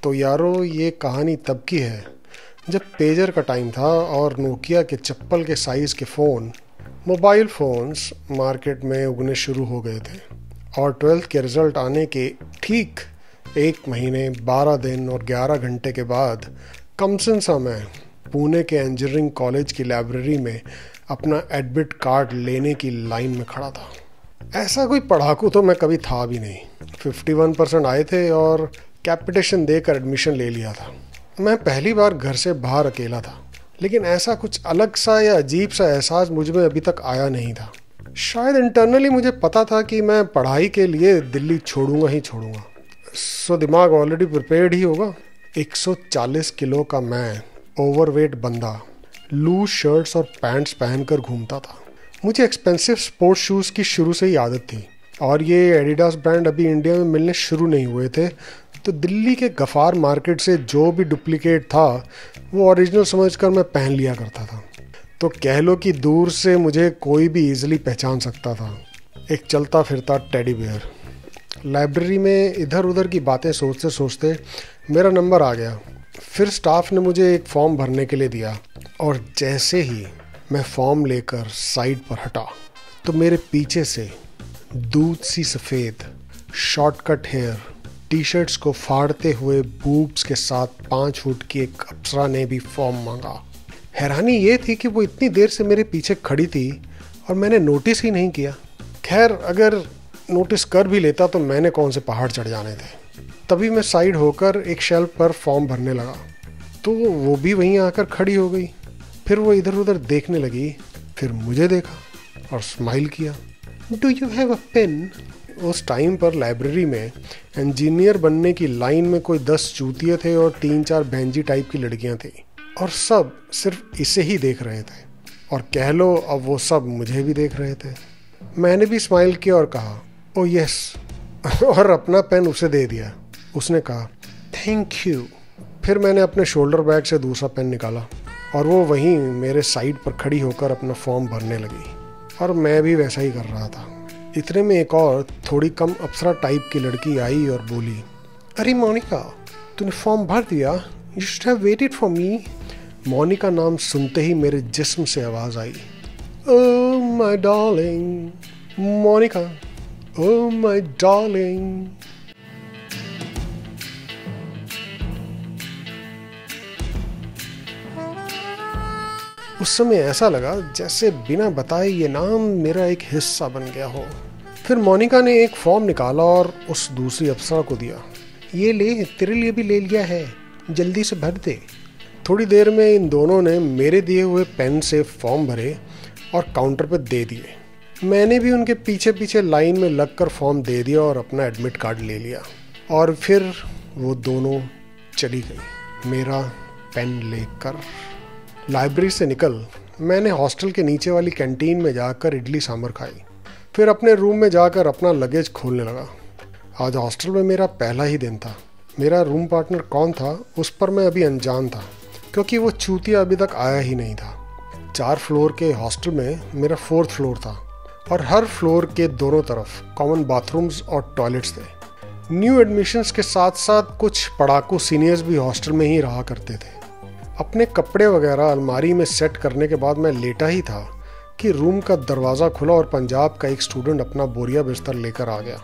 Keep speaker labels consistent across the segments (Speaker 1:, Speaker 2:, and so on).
Speaker 1: तो यारो ये कहानी तब की है जब पेजर का टाइम था और नोकिया के चप्पल के साइज़ के फ़ोन, मोबाइल फ़ोन्स मार्केट में उगने शुरू हो गए थे। और 12th के रिज़ल्ट आने के ठीक 1 महीने 12 दिन और 11 घंटे के बाद कमसिन सा मैं पुणे के इंजीनियरिंग कॉलेज की लाइब्रेरी में अपना एडमिट कार्ड लेने की लाइन में खड़ा था। ऐसा कोई पढ़ाकू तो मैं कभी था भी नहीं। 51% आए थे और कैपिटेशन देकर एडमिशन ले लिया था। मैं पहली बार घर से बाहर अकेला था, लेकिन ऐसा कुछ अलग सा या अजीब सा एहसास मुझ में अभी तक आया नहीं था। शायद इंटरनली मुझे पता था कि मैं पढ़ाई के लिए दिल्ली छोड़ूंगा ही छोड़ूंगा। सो दिमाग ऑलरेडी प्रिपेयर्ड ही होगा। 140 किलो का मैं ओवरवेट बंदा लूज शर्ट्स और पैंट्स पहनकर घूमता था। मुझे एक्सपेंसिव स्पोर्ट्स शूज़ की शुरू से ही आदत थी और ये एडिडास ब्रांड अभी इंडिया में मिलने शुरू नहीं हुए थे, तो दिल्ली के गफ़ार मार्केट से जो भी डुप्लीकेट था वो ओरिजिनल समझकर मैं पहन लिया करता था। तो कह लो कि दूर से मुझे कोई भी इजीली पहचान सकता था, एक चलता फिरता टेडी बियर। लाइब्रेरी में इधर उधर की बातें सोचते सोचते मेरा नंबर आ गया। फिर स्टाफ ने मुझे एक फॉर्म भरने के लिए दिया और जैसे ही मैं फॉर्म लेकर साइड पर हटा तो मेरे पीछे से दूध सी सफ़ेद शॉर्टकट हेयर, टी शर्ट्स को फाड़ते हुए बूब्स के साथ 5 फुट की एक अप्सरा ने भी फॉर्म मांगा। हैरानी ये थी कि वो इतनी देर से मेरे पीछे खड़ी थी और मैंने नोटिस ही नहीं किया। खैर, अगर नोटिस कर भी लेता तो मैंने कौन से पहाड़ चढ़ जाने थे। तभी मैं साइड होकर एक शेल्फ पर फॉर्म भरने लगा तो वो भी वहीं आकर खड़ी हो गई। फिर वो इधर उधर देखने लगी, फिर मुझे देखा और स्माइल किया। Do you have a pen? उस टाइम पर लाइब्रेरी में इंजीनियर बनने की लाइन में कोई 10 चूतिए थे और 3-4 बेंजी टाइप की लड़कियां थी और सब सिर्फ इसे ही देख रहे थे। और कह लो अब वो सब मुझे भी देख रहे थे। मैंने भी स्माइल किया और कहा ओ यस और अपना पेन उसे दे दिया। उसने कहा थैंक यू। फिर मैंने अपने शोल्डर बैग से दूसरा पेन निकाला और वो वहीं मेरे साइड पर खड़ी होकर अपना फॉर्म भरने लगी और मैं भी वैसा ही कर रहा था। इतने में एक और थोड़ी कम अप्सरा टाइप की लड़की आई और बोली, अरे मोनिका, तूने फॉर्म भर दिया? You should have waited for me. Monica नाम सुनते ही मेरे जिस्म से आवाज़ आई, oh my darling Monica, oh my darling. उस समय ऐसा लगा जैसे बिना बताए ये नाम मेरा एक हिस्सा बन गया हो। फिर मोनिका ने एक फॉर्म निकाला और उस दूसरी अप्सरा को दिया। ये ले, तेरे लिए भी ले लिया है, जल्दी से भर दे। थोड़ी देर में इन दोनों ने मेरे दिए हुए पेन से फॉर्म भरे और काउंटर पर दे दिए। मैंने भी उनके पीछे पीछे लाइन में लगकर फॉर्म दे दिया और अपना एडमिट कार्ड ले लिया और फिर वो दोनों चली गई मेरा पेन लेकर। लाइब्रेरी से निकल मैंने हॉस्टल के नीचे वाली कैंटीन में जाकर इडली सांभर खाई। फिर अपने रूम में जाकर अपना लगेज खोलने लगा। आज हॉस्टल में मेरा पहला ही दिन था। मेरा रूम पार्टनर कौन था उस पर मैं अभी अनजान था, क्योंकि वो चूतिया अभी तक आया ही नहीं था। 4 फ्लोर के हॉस्टल में मेरा 4th फ्लोर था और हर फ्लोर के दोनों तरफ कॉमन बाथरूम्स और टॉयलेट्स थे। न्यू एडमिशन्स के साथ साथ कुछ पढ़ाकू सीनियर्स भी हॉस्टल में ही रहा करते थे। अपने कपड़े वगैरह अलमारी में सेट करने के बाद मैं लेटा ही था कि रूम का दरवाज़ा खुला और पंजाब का एक स्टूडेंट अपना बोरिया बिस्तर लेकर आ गया।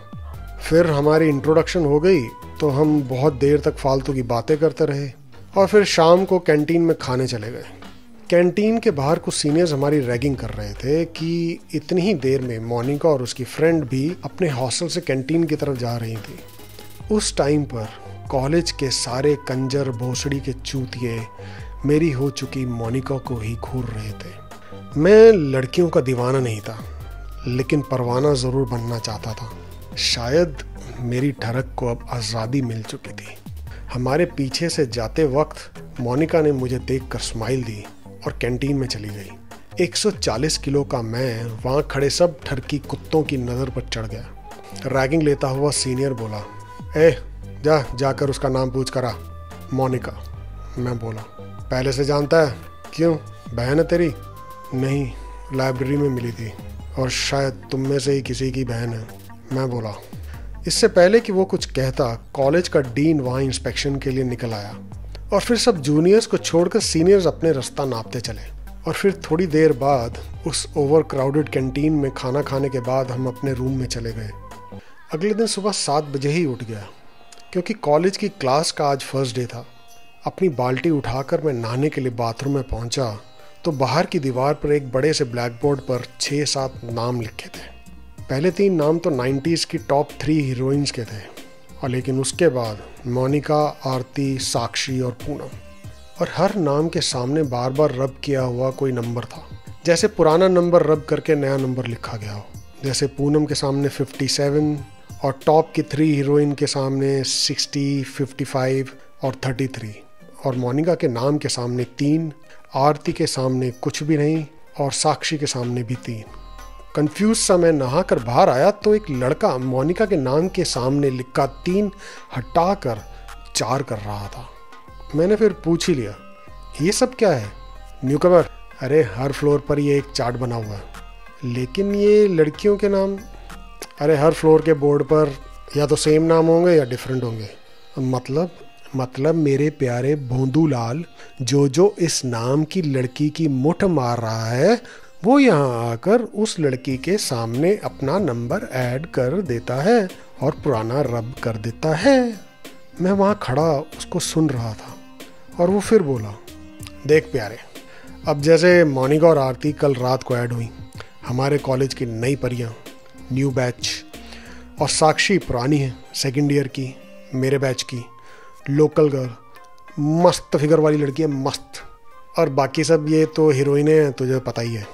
Speaker 1: फिर हमारी इंट्रोडक्शन हो गई तो हम बहुत देर तक फालतू की बातें करते रहे और फिर शाम को कैंटीन में खाने चले गए। कैंटीन के बाहर कुछ सीनियर्स हमारी रैगिंग कर रहे थे कि इतनी ही देर में मोनिका और उसकी फ्रेंड भी अपने हॉस्टल से कैंटीन की तरफ जा रही थी। उस टाइम पर कॉलेज के सारे कंजर भोसड़ी के चूतिए मेरी हो चुकी मोनिका को ही घूर रहे थे। मैं लड़कियों का दीवाना नहीं था, लेकिन परवाना ज़रूर बनना चाहता था। शायद मेरी ठरक को अब आज़ादी मिल चुकी थी। हमारे पीछे से जाते वक्त मोनिका ने मुझे देखकर स्माइल दी और कैंटीन में चली गई। 140 किलो का मैं वहाँ खड़े सब ठरकी कुत्तों की नज़र पर चढ़ गया। रैगिंग लेता हुआ सीनियर बोला, जाकर उसका नाम पूछ कर आ। मोनिका। मैं बोला, पहले से जानता है? क्यों, बहन है तेरी? नहीं, लाइब्रेरी में मिली थी और शायद तुम में से ही किसी की बहन है। मैं बोला, इससे पहले कि वो कुछ कहता, कॉलेज का डीन वहाँ इंस्पेक्शन के लिए निकल आया और फिर सब जूनियर्स को छोड़कर सीनियर्स अपने रास्ता नापते चले। और फिर थोड़ी देर बाद उस ओवर क्राउडेड कैंटीन में खाना खाने के बाद हम अपने रूम में चले गए। अगले दिन सुबह 7 बजे ही उठ गया क्योंकि कॉलेज की क्लास का आज फर्स्ट डे था। अपनी बाल्टी उठाकर मैं नहाने के लिए बाथरूम में पहुंचा तो बाहर की दीवार पर एक बड़े से ब्लैक बोर्ड पर 6-7 नाम लिखे थे। पहले 3 नाम तो 90s की टॉप 3 हीरोइंस के थे, और लेकिन उसके बाद मोनिका, आरती, साक्षी और पूनम, और हर नाम के सामने बार बार रब किया हुआ कोई नंबर था, जैसे पुराना नंबर रब करके नया नंबर लिखा गया हो। जैसे पूनम के सामने 57 और टॉप की 3 हीरोइन के सामने 60, 55 और 33, और मोनिका के नाम के सामने 3, आरती के सामने कुछ भी नहीं और साक्षी के सामने भी 3। कंफ्यूज सा मैं नहा कर बाहर आया तो एक लड़का मोनिका के नाम के सामने लिखा 3 हटाकर 4 कर रहा था। मैंने फिर पूछ ही लिया, ये सब क्या है? न्यूकमर, अरे हर फ्लोर पर ये एक चार्ट बना हुआ है। लेकिन ये लड़कियों के नाम, अरे हर फ्लोर के बोर्ड पर या तो सेम नाम होंगे या डिफरेंट होंगे। मतलब मेरे प्यारे भोंदूलाल, जो इस नाम की लड़की की मुठ मार रहा है वो यहाँ आकर उस लड़की के सामने अपना नंबर ऐड कर देता है और पुराना रब कर देता है। मैं वहाँ खड़ा उसको सुन रहा था और वो फिर बोला, देख प्यारे, अब जैसे मोनिका और आरती कल रात को ऐड हुई, हमारे कॉलेज की नई परियां, न्यू बैच, और साक्षी पुरानी है, सेकंड ईयर की, मेरे बैच की, लोकल गर्ल, मस्त फिगर वाली लड़की है, मस्त, और बाकी सब ये तो हीरोइनें हैं, तुझे पता ही है।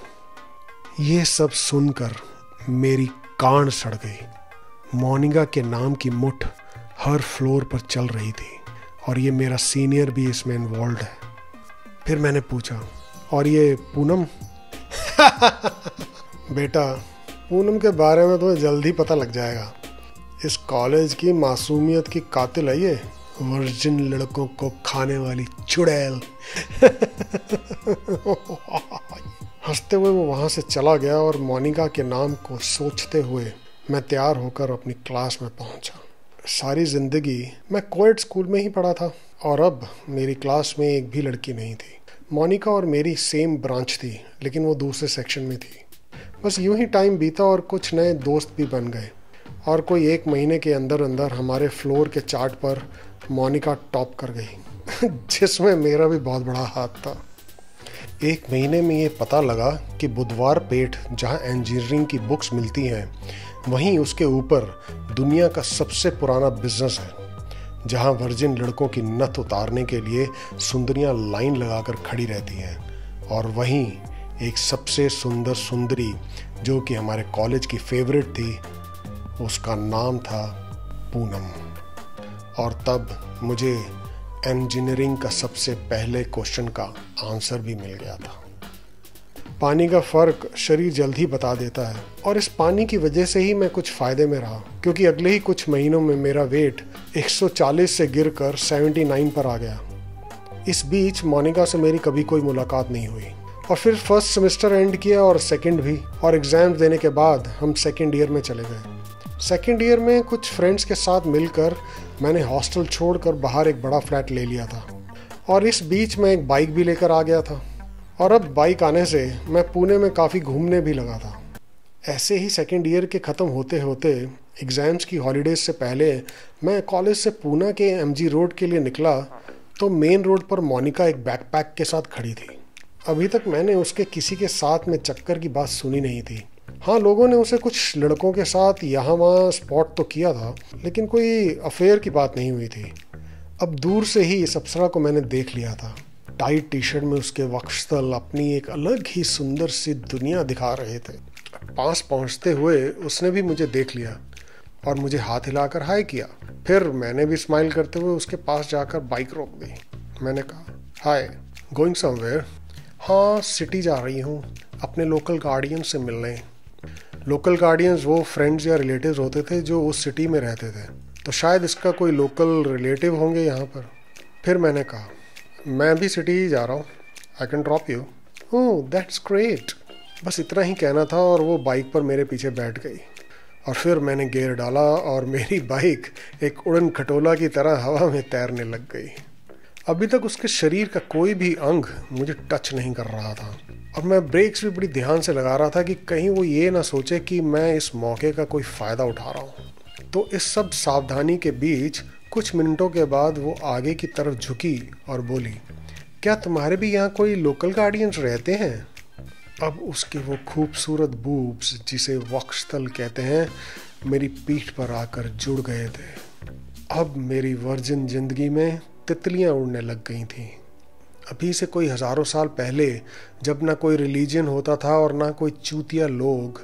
Speaker 1: ये सब सुनकर मेरी कान सड़ गई। मोनिका के नाम की मुठ हर फ्लोर पर चल रही थी और ये मेरा सीनियर भी इसमें इन्वॉल्व है। फिर मैंने पूछा, और ये पूनम? बेटा, पूनम के बारे में तो जल्द ही पता लग जाएगा। इस कॉलेज की मासूमियत की कातिल है ये, वर्जिन लड़कों को खाने वाली चुड़ैल। हंसते हुए वो वहाँ से चला गया और मोनिका के नाम को सोचते हुए मैं तैयार होकर अपनी क्लास में पहुँचा। सारी ज़िंदगी मैं कोएड स्कूल में ही पढ़ा था और अब मेरी क्लास में एक भी लड़की नहीं थी। मोनिका और मेरी सेम ब्रांच थी, लेकिन वो दूसरे सेक्शन में थी। बस यूं ही टाइम बीता और कुछ नए दोस्त भी बन गए, और कोई 1 महीने के अंदर अंदर हमारे फ्लोर के चार्ट पर मोनिका टॉप कर गई, जिसमें मेरा भी बहुत बड़ा हाथ था। 1 महीने में ये पता लगा कि बुधवार पेठ जहाँ इंजीनियरिंग की बुक्स मिलती हैं, वहीं उसके ऊपर दुनिया का सबसे पुराना बिजनेस है, जहाँ वर्जिन लड़कों की नथ उतारने के लिए सुंदरियाँ लाइन लगाकर खड़ी रहती हैं, और वहीं एक सबसे सुंदर सुंदरी जो कि हमारे कॉलेज की फेवरेट थी, उसका नाम था पूनम। और तब मुझे इंजीनियरिंग का सबसे पहले क्वेश्चन का आंसर भी मिल गया था। पानी का फ़र्क शरीर जल्द ही बता देता है, और इस पानी की वजह से ही मैं कुछ फ़ायदे में रहा, क्योंकि अगले ही कुछ महीनों में मेरा वेट 140 से गिरकर 79 पर आ गया। इस बीच मोनिका से मेरी कभी कोई मुलाकात नहीं हुई, और फिर फर्स्ट सेमेस्टर एंड किया और सेकंड भी, और एग्ज़ाम्स देने के बाद हम सेकंड ईयर में चले गए। सेकंड ईयर में कुछ फ्रेंड्स के साथ मिलकर मैंने हॉस्टल छोड़कर बाहर एक बड़ा फ्लैट ले लिया था, और इस बीच मैं एक बाइक भी लेकर आ गया था, और अब बाइक आने से मैं पुणे में काफ़ी घूमने भी लगा था। ऐसे ही सेकंड ईयर के ख़त्म होते होते एग्ज़ाम्स की हॉलीडेज से पहले मैं कॉलेज से पूना के एमजी रोड के लिए निकला तो मेन रोड पर मोनिका एक बैकपैक के साथ खड़ी थी। अभी तक मैंने उसके किसी के साथ में चक्कर की बात सुनी नहीं थी। हाँ, लोगों ने उसे कुछ लड़कों के साथ यहाँ वहाँ स्पॉट तो किया था, लेकिन कोई अफेयर की बात नहीं हुई थी। अब दूर से ही इस अप्सरा को मैंने देख लिया था। टाइट टी शर्ट में उसके वक्षस्थल अपनी एक अलग ही सुंदर सी दुनिया दिखा रहे थे। पास पहुँचते हुए उसने भी मुझे देख लिया और मुझे हाथ हिलाकर हाय किया। फिर मैंने भी स्माइल करते हुए उसके पास जाकर बाइक रोक दी। मैंने कहा, हाय, गोइंग समवेयर? हाँ, सिटी जा रही हूँ अपने लोकल गार्डियन से मिलने। लोकल गार्डियंस वो फ्रेंड्स या रिलेटिव्स होते थे जो उस सिटी में रहते थे, तो शायद इसका कोई लोकल रिलेटिव होंगे यहाँ पर। फिर मैंने कहा, मैं भी सिटी ही जा रहा हूँ, I can drop you. Oh that's great. बस इतना ही कहना था और वो बाइक पर मेरे पीछे बैठ गई। और फिर मैंने गियर डाला और मेरी बाइक एक उड़न खटोला की तरह हवा में तैरने लग गई। अभी तक उसके शरीर का कोई भी अंग मुझे टच नहीं कर रहा था और मैं ब्रेक्स भी बड़ी ध्यान से लगा रहा था कि कहीं वो ये ना सोचे कि मैं इस मौके का कोई फ़ायदा उठा रहा हूँ। तो इस सब सावधानी के बीच कुछ मिनटों के बाद वो आगे की तरफ झुकी और बोली, क्या तुम्हारे भी यहाँ कोई लोकल गार्डियंस रहते हैं? अब उसके वो खूबसूरत बूब्स, जिसे वक्षस्थल कहते हैं, मेरी पीठ पर आकर जुड़ गए थे। अब मेरी वर्जिन जिंदगी में तितलियां उड़ने लग गई थीं। अभी से कोई हज़ारों साल पहले, जब ना कोई रिलीजन होता था और ना कोई चूतिया लोग,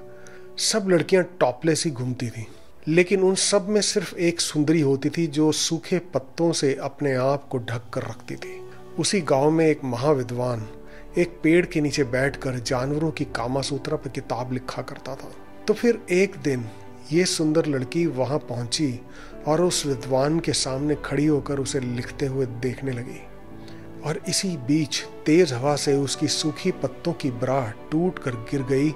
Speaker 1: सब लड़कियां टॉपलेस ही घूमती थीं। लेकिन उन सब में सिर्फ एक सुंदरी होती थी जो सूखे पत्तों से अपने आप को ढक कर रखती थी। उसी गांव में एक महाविद्वान एक पेड़ के नीचे बैठकर जानवरों की कामासूत्रा पर किताब लिखा करता था। तो फिर एक दिन ये सुंदर लड़की वहां पहुंची और उस विद्वान के सामने खड़ी होकर उसे लिखते हुए देखने लगी। और इसी बीच तेज हवा से उसकी सूखी पत्तों की बराह टूट कर गिर गई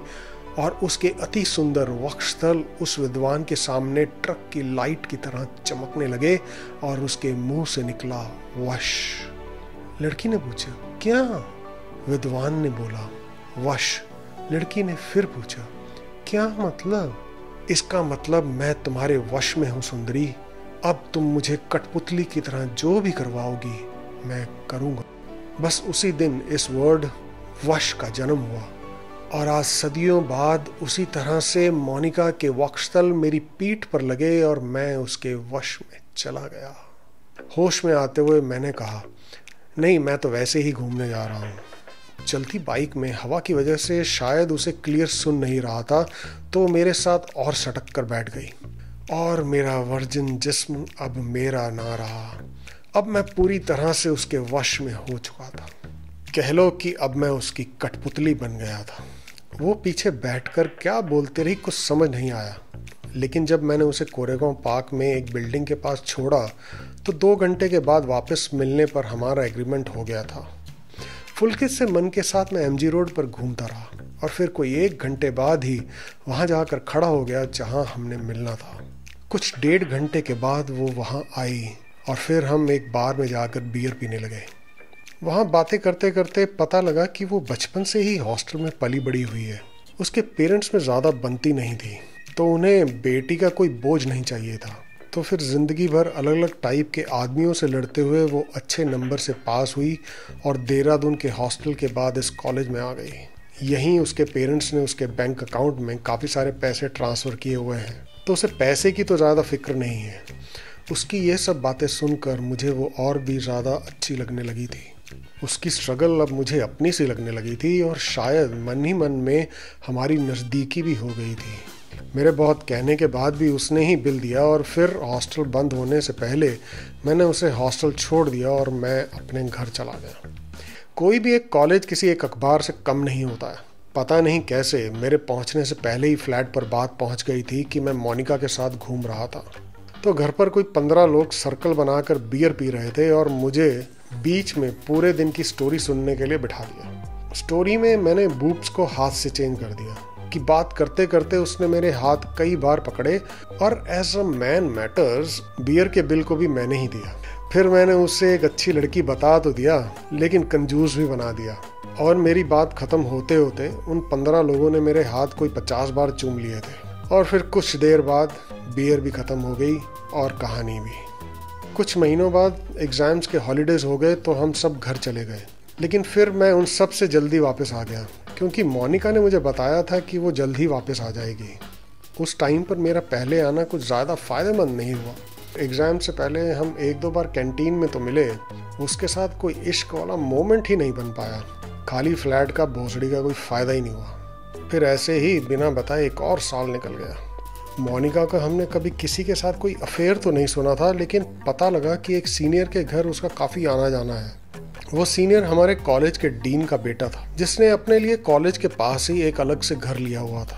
Speaker 1: और उसके अति सुंदर वक्षस्थल उस विद्वान के सामने ट्रक की लाइट की तरह चमकने लगे और उसके मुंह से निकला वश। लड़की ने पूछा, क्या? विद्वान ने बोला, वश। लड़की ने फिर पूछा, क्या मतलब? इसका मतलब मैं तुम्हारे वश में हूं सुंदरी। अब तुम मुझे कठपुतली की तरह जो भी करवाओगी मैं करूंगा। बस उसी दिन इस वर्ड वश का जन्म हुआ और आज सदियों बाद उसी तरह से मोनिका के वक्षस्थल मेरी पीठ पर लगे और मैं उसके वश में चला गया। होश में आते हुए मैंने कहा, नहीं, मैं तो वैसे ही घूमने जा रहा हूँ। चलती बाइक में हवा की वजह से शायद उसे क्लियर सुन नहीं रहा था, तो मेरे साथ और सटक कर बैठ गई और मेरा वर्जिन जिस्म अब मेरा ना रहा। अब मैं पूरी तरह से उसके वश में हो चुका था। कह लो कि अब मैं उसकी कठपुतली बन गया था। वो पीछे बैठकर क्या बोलते रही कुछ समझ नहीं आया, लेकिन जब मैंने उसे कोरेगांव पार्क में एक बिल्डिंग के पास छोड़ा तो 2 घंटे के बाद वापस मिलने पर हमारा एग्रीमेंट हो गया था। पुलकित से मन के साथ मैं एमजी रोड पर घूमता रहा और फिर कोई 1 घंटे बाद ही वहां जाकर खड़ा हो गया जहां हमने मिलना था। कुछ 1.5 घंटे के बाद वो वहां आई और फिर हम एक बार में जाकर बियर पीने लगे। वहां बातें करते करते पता लगा कि वो बचपन से ही हॉस्टल में पली बड़ी हुई है। उसके पेरेंट्स में ज़्यादा बनती नहीं थी, तो उन्हें बेटी का कोई बोझ नहीं चाहिए था। तो फिर ज़िंदगी भर अलग अलग टाइप के आदमियों से लड़ते हुए वो अच्छे नंबर से पास हुई और देहरादून के हॉस्टल के बाद इस कॉलेज में आ गई। यहीं उसके पेरेंट्स ने उसके बैंक अकाउंट में काफ़ी सारे पैसे ट्रांसफ़र किए हुए हैं, तो उसे पैसे की तो ज़्यादा फिक्र नहीं है। उसकी ये सब बातें सुनकर मुझे वो और भी ज़्यादा अच्छी लगने लगी थी। उसकी स्ट्रगल अब मुझे अपनी सी लगने लगी थी और शायद मन ही मन में हमारी नज़दीकी भी हो गई थी। मेरे बहुत कहने के बाद भी उसने ही बिल दिया और फिर हॉस्टल बंद होने से पहले मैंने उसे हॉस्टल छोड़ दिया और मैं अपने घर चला गया। कोई भी एक कॉलेज किसी एक अखबार से कम नहीं होता है। पता नहीं कैसे मेरे पहुंचने से पहले ही फ्लैट पर बात पहुंच गई थी कि मैं मोनिका के साथ घूम रहा था। तो घर पर कोई 15 लोग सर्कल बनाकर बियर पी रहे थे और मुझे बीच में पूरे दिन की स्टोरी सुनने के लिए बिठा दिया। स्टोरी में मैंने बूब्स को हाथ से चेंज कर दिया कि बात करते करते उसने मेरे हाथ कई बार पकड़े और as a man matters beer के बिल को भी मैंने ही दिया। फिर मैंने उससे एक अच्छी लड़की बता तो दिया, लेकिन कंजूस भी बना दिया और मेरी बात ख़त्म होते होते उन 15 लोगों ने मेरे हाथ कोई 50 बार चूम लिए थे। और फिर कुछ देर बाद बियर भी ख़त्म हो गई और कहानी भी। कुछ महीनों बाद एग्ज़ाम्स के हॉलीडेज़ हो गए तो हम सब घर चले गए, लेकिन फिर मैं उन सब से जल्दी वापस आ गया क्योंकि मोनिका ने मुझे बताया था कि वो जल्द ही वापस आ जाएगी। उस टाइम पर मेरा पहले आना कुछ ज़्यादा फ़ायदेमंद नहीं हुआ। एग्ज़ाम से पहले हम 1-2 बार कैंटीन में तो मिले, उसके साथ कोई इश्क वाला मोमेंट ही नहीं बन पाया। खाली फ्लैट का भोसड़ी का कोई फ़ायदा ही नहीं हुआ। फिर ऐसे ही बिना बताए एक और साल निकल गया। मोनिका का हमने कभी किसी के साथ कोई अफेयर तो नहीं सुना था, लेकिन पता लगा कि एक सीनियर के घर उसका काफ़ी आना जाना है। वो सीनियर हमारे कॉलेज के डीन का बेटा था, जिसने अपने लिए कॉलेज के पास ही एक अलग से घर लिया हुआ था।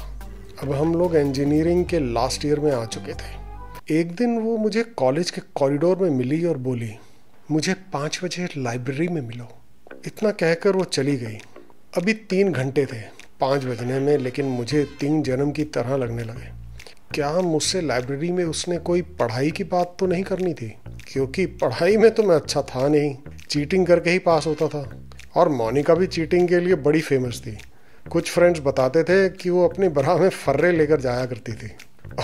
Speaker 1: अब हम लोग इंजीनियरिंग के लास्ट ईयर में आ चुके थे। एक दिन वो मुझे कॉलेज के कॉरिडोर में मिली और बोली, मुझे 5 बजे लाइब्रेरी में मिलो। इतना कहकर वो चली गई। अभी 3 घंटे थे 5 बजने में, लेकिन मुझे 3 जन्म की तरह लगने लगे। क्या मुझसे लाइब्रेरी में उसने कोई पढ़ाई की बात तो नहीं करनी थी, क्योंकि पढ़ाई में तो मैं अच्छा था नहीं, चीटिंग करके ही पास होता था। और मोनिका भी चीटिंग के लिए बड़ी फेमस थी। कुछ फ्रेंड्स बताते थे कि वो अपनी बराह में फर्रे लेकर जाया करती थी।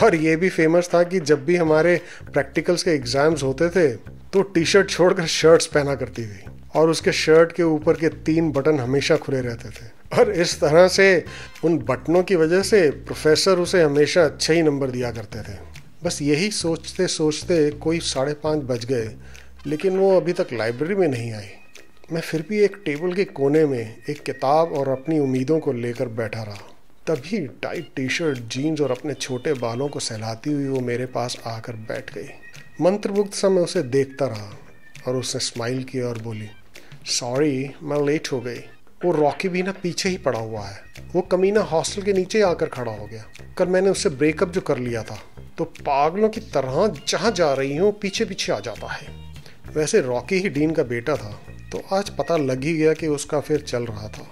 Speaker 1: और ये भी फेमस था कि जब भी हमारे प्रैक्टिकल्स के एग्जाम्स होते थे तो टी शर्ट छोड़कर शर्ट्स पहना करती थी, और उसके शर्ट के ऊपर के 3 बटन हमेशा खुले रहते थे। और इस तरह से उन बटनों की वजह से प्रोफेसर उसे हमेशा अच्छे ही नंबर दिया करते थे। बस यही सोचते सोचते कोई 5:30 बज गए, लेकिन वो अभी तक लाइब्रेरी में नहीं आई। मैं फिर भी एक टेबल के कोने में एक किताब और अपनी उम्मीदों को लेकर बैठा रहा। तभी टाइट टी शर्ट, जीन्स और अपने छोटे बालों को सहलाती हुई वो मेरे पास आकर बैठ गई। मंत्रमुग्ध सा मैं उसे देखता रहा और उसने स्माइल किया और बोली, सॉरी मैं लेट हो गई। वो रॉकी भी ना पीछे ही पड़ा हुआ है। वो कमीना हॉस्टल के नीचे आकर खड़ा हो गया। कल मैंने उससे ब्रेकअप जो कर लिया था, तो पागलों की तरह जहाँ जा रही हूँ पीछे पीछे आ जाता है। वैसे रॉकी ही डीन का बेटा था, तो आज पता लग ही गया कि उसका फिर चल रहा था।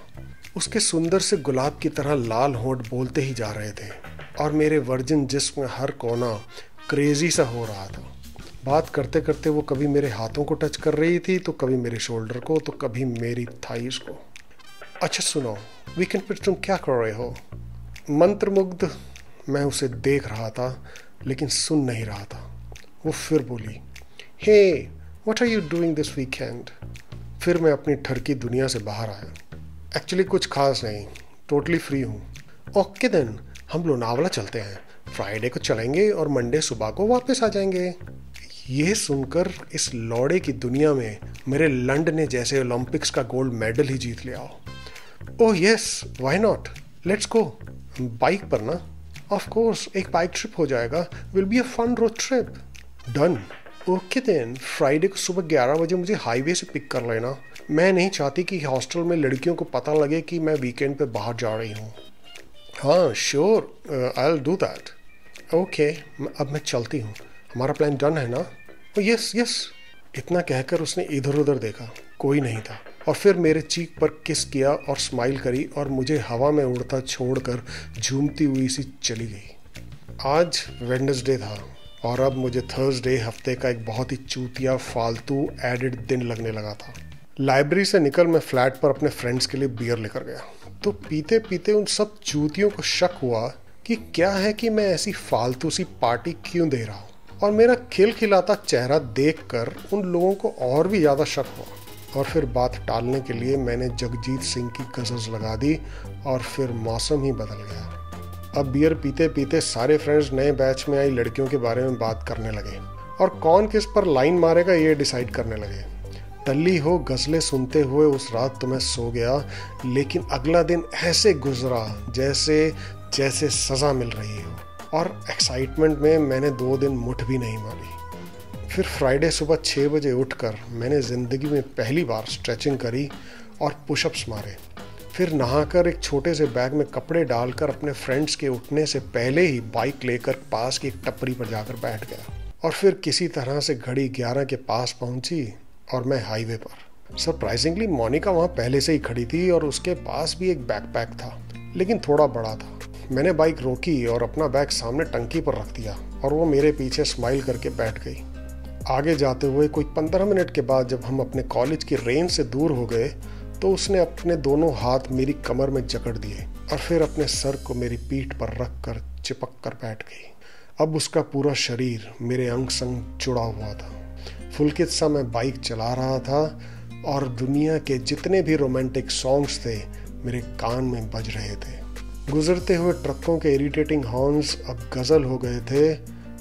Speaker 1: उसके सुंदर से गुलाब की तरह लाल होंठ बोलते ही जा रहे थे, और मेरे वर्जिन जिस्म में हर कोना क्रेजी सा हो रहा था। बात करते करते वो कभी मेरे हाथों को टच कर रही थी, तो कभी मेरे शोल्डर को, तो कभी मेरी थाइस को। अच्छा सुनो, वीकेंड पर तुम क्या कर रहे हो? मंत्रमुग्ध मैं उसे देख रहा था, लेकिन सुन नहीं रहा था। वो फिर बोली, hey what are you doing this weekend? फिर मैं अपनी ठरकी दुनिया से बाहर आया। एक्चुअली कुछ खास नहीं, टोटली फ्री हूँ। ओके देन, हम लोनावला चलते हैं। फ्राइडे को चलेंगे और मंडे सुबह को वापस आ जाएंगे। ये सुनकर इस लौड़े की दुनिया में मेरे लंड ने जैसे ओलंपिक्स का गोल्ड मेडल ही जीत लिया हो। Oh yes, why not, let's go. Bike पर ना? ऑफ कोर्स, एक बाइक ट्रिप हो जाएगा। Will be a fun road trip. Done. Okay then, Friday को सुबह 11 बजे मुझे हाईवे से पिक कर लेना। मैं नहीं चाहती कि हॉस्टल में लड़कियों को पता लगे कि मैं वीकेंड पे बाहर जा रही हूँ। हाँ sure, I will do that. Okay, अब मैं चलती हूँ। हमारा प्लान डन है ना? Yes yes. इतना कहकर उसने इधर उधर देखा, कोई नहीं था, और फिर मेरे चीक पर किस किया और स्माइल करी और मुझे हवा में उड़ता छोड़कर झूमती हुई सी चली गई। आज वेडनेसडे था और अब मुझे थर्सडे हफ्ते का एक बहुत ही चूतिया फालतू एडेड दिन लगने लगा था। लाइब्रेरी से निकल मैं फ्लैट पर अपने फ्रेंड्स के लिए बियर लेकर गया, तो पीते पीते उन सब चूतियों को शक हुआ कि क्या है कि मैं ऐसी फालतू सी पार्टी क्यों दे रहा हूँ, और मेरा खिलखिलाता चेहरा देखकर उन लोगों को और भी ज़्यादा शक हुआ। और फिर बात टालने के लिए मैंने जगजीत सिंह की गज़ल्स लगा दी और फिर मौसम ही बदल गया। अब बियर पीते पीते सारे फ्रेंड्स नए बैच में आई लड़कियों के बारे में बात करने लगे और कौन किस पर लाइन मारेगा ये डिसाइड करने लगे। टल्ली हो गज़लें सुनते हुए उस रात तो मैं सो गया, लेकिन अगला दिन ऐसे गुजरा जैसे सज़ा मिल रही हो, और एक्साइटमेंट में मैंने 2 दिन मुठ भी नहीं मारी। फिर फ्राइडे सुबह 6 बजे उठकर मैंने ज़िंदगी में पहली बार स्ट्रेचिंग करी और पुशअप्स मारे। फिर नहाकर एक छोटे से बैग में कपड़े डालकर अपने फ्रेंड्स के उठने से पहले ही बाइक लेकर पास की एक टपरी पर जाकर बैठ गया, और फिर किसी तरह से घड़ी 11 के पास पहुंची और मैं हाईवे पर। सरप्राइजिंगली मोनिका वहाँ पहले से ही खड़ी थी और उसके पास भी एक बैकपैक था, लेकिन थोड़ा बड़ा था। मैंने बाइक रोकी और अपना बैग सामने टंकी पर रख दिया और वो मेरे पीछे स्माइल करके बैठ गई। आगे जाते हुए कोई 15 मिनट के बाद जब हम अपने कॉलेज की रेंज से दूर हो गए, तो उसने अपने दोनों हाथ मेरी कमर में जकड़ दिए और फिर अपने सर को मेरी पीठ पर रख कर चिपक कर बैठ गई। अब उसका पूरा शरीर मेरे अंग संग जुड़ा हुआ था। फुलकित सा मैं बाइक चला रहा था और दुनिया के जितने भी रोमांटिक सॉन्ग्स थे मेरे कान में बज रहे थे। गुजरते हुए ट्रकों के इरिटेटिंग हॉर्न्स अब गज़ल हो गए थे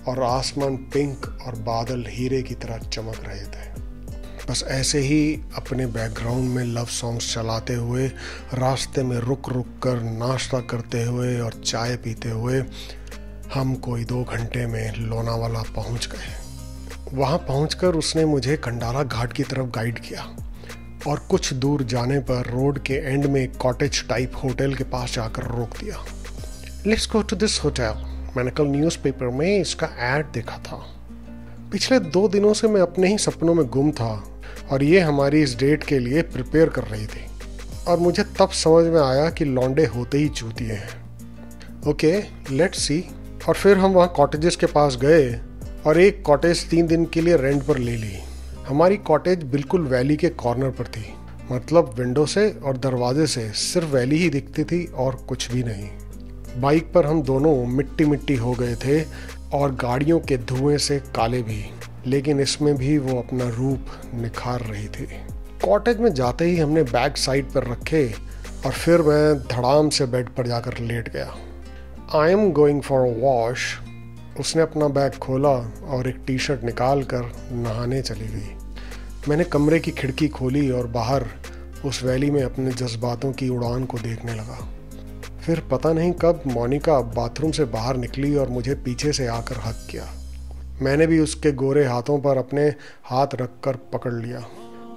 Speaker 1: और आसमान पिंक और बादल हीरे की तरह चमक रहे थे। बस ऐसे ही अपने बैकग्राउंड में लव सॉन्ग्स चलाते हुए रास्ते में रुक रुक कर नाश्ता करते हुए और चाय पीते हुए हम कोई 2 घंटे में लोनावाला पहुंच गए। वहां पहुंचकर उसने मुझे खंडाला घाट की तरफ गाइड किया और कुछ दूर जाने पर रोड के एंड में एक कॉटेज टाइप होटल के पास जाकर रोक दिया। Let's go to this hotel. मैंने कल न्यूज़पेपर में इसका ऐड देखा था। पिछले 2 दिनों से मैं अपने ही सपनों में गुम था और ये हमारी इस डेट के लिए प्रिपेयर कर रही थी, और मुझे तब समझ में आया कि लौंडे होते ही चूतिए हैं। Okay let's see. और फिर हम वहाँ कॉटेजेस के पास गए और एक कॉटेज 3 दिन के लिए रेंट पर ले ली। हमारी कॉटेज बिल्कुल वैली के कॉर्नर पर थी, मतलब विंडो से और दरवाजे से सिर्फ वैली ही दिखती थी और कुछ भी नहीं। बाइक पर हम दोनों मिट्टी मिट्टी हो गए थे और गाड़ियों के धुएं से काले भी, लेकिन इसमें भी वो अपना रूप निखार रही थी। कॉटेज में जाते ही हमने बैग साइड पर रखे और फिर मैं धड़ाम से बेड पर जाकर लेट गया। I am going for a wash. उसने अपना बैग खोला और एक टी शर्ट निकाल कर नहाने चली गई। मैंने कमरे की खिड़की खोली और बाहर उस वैली में अपने जज्बातों की उड़ान को देखने लगा। फिर पता नहीं कब मोनिका बाथरूम से बाहर निकली और मुझे पीछे से आकर हक किया। मैंने भी उसके गोरे हाथों पर अपने हाथ रखकर पकड़ लिया।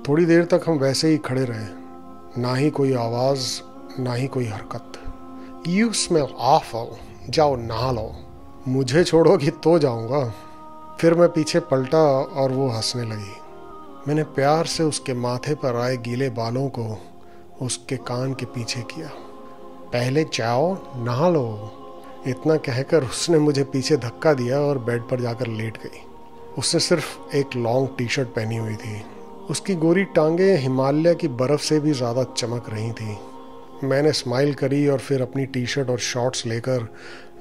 Speaker 1: थोड़ी देर तक हम वैसे ही खड़े रहे, ना ही कोई आवाज़ ना ही कोई हरकत। यू स्मेल ऑफल, जाओ नहा लो। मुझे छोड़ोगी तो जाऊंगा। फिर मैं पीछे पलटा और वो हंसने लगी। मैंने प्यार से उसके माथे पर आए गीले बालों को उसके कान के पीछे किया। पहले जाओ नहा लो। इतना कहकर उसने मुझे पीछे धक्का दिया और बेड पर जाकर लेट गई। उसने सिर्फ एक लॉन्ग टी शर्ट पहनी हुई थी। उसकी गोरी टांगें हिमालय की बर्फ़ से भी ज़्यादा चमक रही थी। मैंने स्माइल करी और फिर अपनी टी शर्ट और शॉर्ट्स लेकर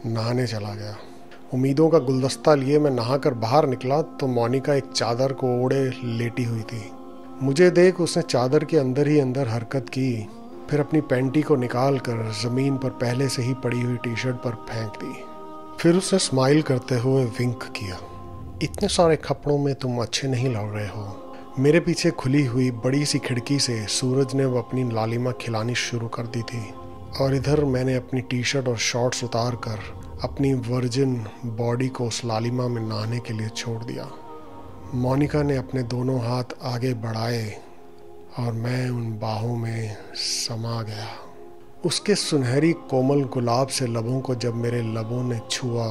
Speaker 1: नहाने चला गया। उम्मीदों का गुलदस्ता लिए मैं नहाकर बाहर निकला तो मोनिका एक चादर को ओढ़े लेटी हुई थी। मुझे देख उसने चादर के अंदर ही अंदर हरकत की, फिर अपनी पैंटी को निकाल कर ज़मीन पर पहले से ही पड़ी हुई टी शर्ट पर फेंक दी। फिर उसने स्माइल करते हुए विंक किया। इतने सारे कपड़ों में तुम अच्छे नहीं लग रहे हो। मेरे पीछे खुली हुई बड़ी सी खिड़की से सूरज ने वो अपनी लालिमा खिलानी शुरू कर दी थी और इधर मैंने अपनी टी शर्ट और शॉर्ट्स उतार कर अपनी वर्जिन बॉडी को उस लालिमा में नहाने के लिए छोड़ दिया। मोनिका ने अपने दोनों हाथ आगे बढ़ाए और मैं उन बाहों में समा गया। उसके सुनहरी कोमल गुलाब से लबों को जब मेरे लबों ने छुआ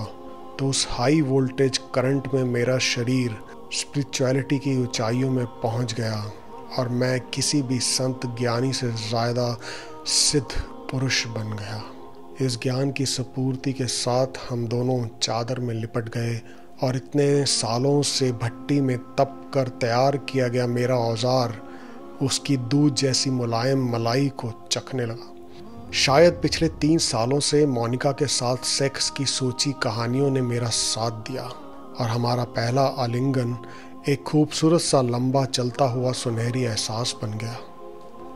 Speaker 1: तो उस हाई वोल्टेज करंट में मेरा शरीर स्पिरिचुअलिटी की ऊंचाइयों में पहुंच गया और मैं किसी भी संत ज्ञानी से ज़्यादा सिद्ध पुरुष बन गया। इस ज्ञान की सपूर्ति के साथ हम दोनों चादर में लिपट गए और इतने सालों से भट्टी में तप कर तैयार किया गया मेरा औजार उसकी दूध जैसी मुलायम मलाई को चखने लगा। शायद पिछले 3 सालों से मोनिका के साथ सेक्स की सोची कहानियों ने मेरा साथ दिया और हमारा पहला आलिंगन एक खूबसूरत सा लंबा चलता हुआ सुनहरी एहसास बन गया।